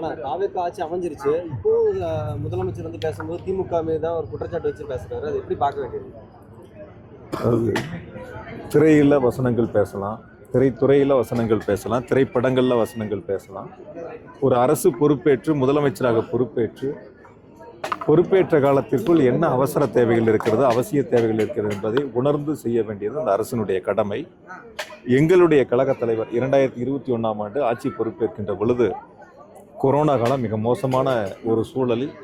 ஆனா தாவேக்கா ஆட்சி அமைஞ்சிருச்சு. இப்போ முதலமைச்சர் வந்து பேசும்போது திமுக மீது தான் ஒரு குற்றச்சாட்டு வச்சு பேசுறாரு. அது எப்படி பார்க்க வேண்டியது? அதாவது திரையில் வசனங்கள் பேசலாம், திரைத்துறையில் வசனங்கள் பேசலாம், திரைப்படங்களில் வசனங்கள் பேசலாம். ஒரு அரசு பொறுப்பேற்று முதலமைச்சராக பொறுப்பேற்ற காலத்திற்குள் என்ன அவசர தேவைகள் இருக்கிறது, அவசிய தேவைகள் இருக்கிறது என்பதை உணர்ந்து செய்ய வேண்டியது அந்த அரசினுடைய கடமை. எங்களுடைய கழகத் தலைவர் 2021ஆம் ஆண்டு ஆட்சி பொறுப்பேற்கின்ற பொழுது கொரோனா காலம் மிக மோசமான ஒரு சூழலில்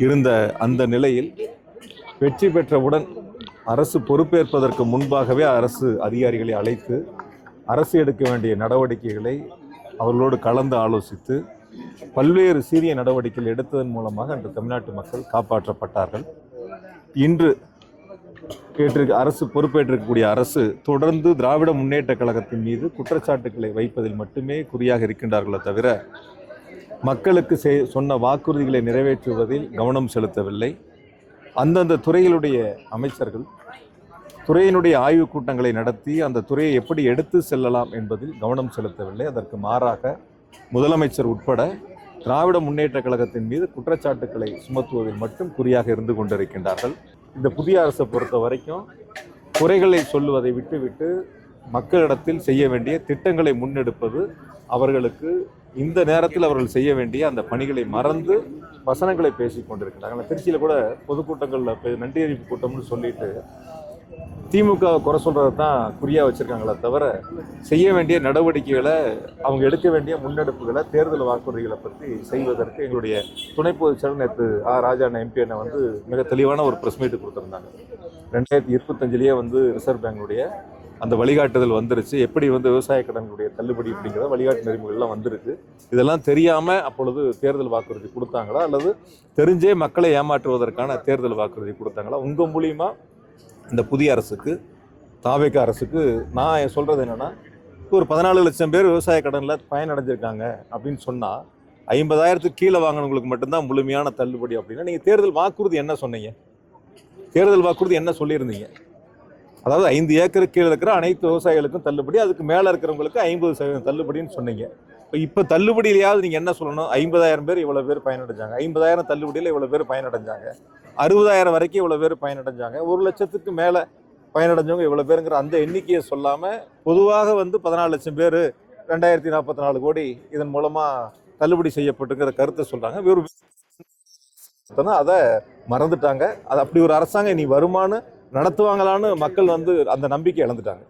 இருந்த அந்த நிலையில் வெற்றி பெற்றவுடன் அரசு பொறுப்பேற்பதற்கு முன்பாகவே அரசு அதிகாரிகளை அழைத்து அரசு எடுக்க வேண்டிய நடவடிக்கைகளை அவர்களோடு கலந்து ஆலோசித்து பல்வேறு சீரிய நடவடிக்கைகள் எடுத்ததன் மூலமாக அன்று தமிழ்நாட்டு மக்கள் காப்பாற்றப்பட்டார்கள். இன்று அரசு பொறுப்பேற்றிருக்கக்கூடிய அரசு தொடர்ந்து திராவிட முன்னேற்ற கழகத்தின் மீது குற்றச்சாட்டுக்களை வைப்பதில் மட்டுமே குறியாக இருக்கின்றார்களே தவிர மக்களுக்கு சொன்ன வாக்குறுதிகளை நிறைவேற்றுவதில் கவனம் செலுத்தவில்லை. அந்தந்த துறைகளுடைய அமைச்சர்கள் துறையினுடைய ஆய்வுக் கூட்டங்களை நடத்தி அந்த துறையை எப்படி எடுத்து செல்லலாம் என்பதில் கவனம் செலுத்தவில்லை. அதற்கு மாறாக முதலமைச்சர் உட்பட திராவிட முன்னேற்ற கழகத்தின் மீது குற்றச்சாட்டுக்களை சுமத்துவதில் மட்டும் குறியாக இருந்து கொண்டிருக்கின்றார்கள். இந்த புதிய அரசை பொறுத்த வரைக்கும் குறைகளை சொல்லுவதை விட்டுவிட்டு மக்களிடத்தில் செய்ய வேண்டிய திட்டங்களை முன்னெடுப்பது அவர்களுக்கு இந்த நேரத்தில் அவர்கள் செய்ய வேண்டிய அந்த பணிகளை மறந்து வசனங்களை பேசிக் கொண்டிருக்கிறாங்க. திருச்சியில் கூட பொதுக்கூட்டங்களில் நன்றி அறிவிப்பு கூட்டம்னு சொல்லிட்டு திமுக குறை சொல்றதை தான் குறியாக வச்சிருக்காங்களே தவிர செய்ய வேண்டிய நடவடிக்கைகளை அவங்க எடுக்க வேண்டிய முன்னெடுப்புகளை தேர்தல் வாக்குறுதிகளை பற்றி செய்வதற்கு எங்களுடைய துணை பொதுச் செயலர் நேற்று ராஜா எம்பி அண்ணன் வந்து மிக தெளிவான ஒரு ப்ரெஸ் மீட் கொடுத்துருந்தாங்க. 2025 வந்து ரிசர்வ் பேங்குடைய அந்த வழிகாட்டுதல் வந்துருச்சு. எப்படி விவசாய கடன்களுடைய தள்ளுபடி அப்படிங்கிற வழிகாட்டு நெறிமுறைகள்லாம் வந்திருக்கு. இதெல்லாம் தெரியாமல் அப்பொழுது தேர்தல் வாக்குறுதி கொடுத்தாங்களா அல்லது தெரிஞ்சே மக்களை ஏமாற்றுவதற்கான தேர்தல் வாக்குறுதி கொடுத்தாங்களா? உங்கள் மூலியமா இந்த புதிய அரசுக்கு, தாவேக்கா அரசுக்கு நான் சொல்கிறது என்னென்னா, ஒரு 14 லட்சம் பேர் விவசாய கடனில் பயனடைஞ்சிருக்காங்க அப்படின்னு சொன்னால் 50,000 கீழே வாங்கினவங்களுக்கு மட்டும்தான் முழுமையான தள்ளுபடி அப்படின்னா நீங்கள் தேர்தல் வாக்குறுதி என்ன சொன்னீங்க? தேர்தல் வாக்குறுதி என்ன சொல்லியிருந்தீங்க? அதாவது 5 ஏக்கருக்கு கீழே இருக்கிற அனைத்து விவசாயிகளுக்கும் தள்ளுபடி, அதுக்கு மேலே இருக்கிறவங்களுக்கு 50% தள்ளுபடின்னு சொன்னீங்க. இப்போ தள்ளுபடியிலையாவது நீங்கள் என்ன சொல்லணும்? 50,000 பேர் இவ்வளோ பேர் பயனடைஞ்சாங்க, 50,000 தள்ளுபடியில் இவ்வளோ பேர் பயனடைஞ்சாங்க, 60,000 வரைக்கும் இவ்வளோ பேர் பயனடைஞ்சாங்க, 1 லட்சத்துக்கு மேலே பயனடைஞ்சவங்க இவ்வளோ பேருங்கிற அந்த எண்ணிக்கையை சொல்லாமல் பொதுவாக 14 லட்சம் பேர் 2044 கோடி இதன் மூலமாக தள்ளுபடி செய்யப்பட்டுங்கிற கருத்தை சொல்கிறாங்க. அதை மறந்துட்டாங்க. அது அப்படி ஒரு அரசாங்கம் இனி வருமானு நடத்துவாங்களான்னு மக்கள் அந்த நம்பிக்கை இழந்துட்டாங்க.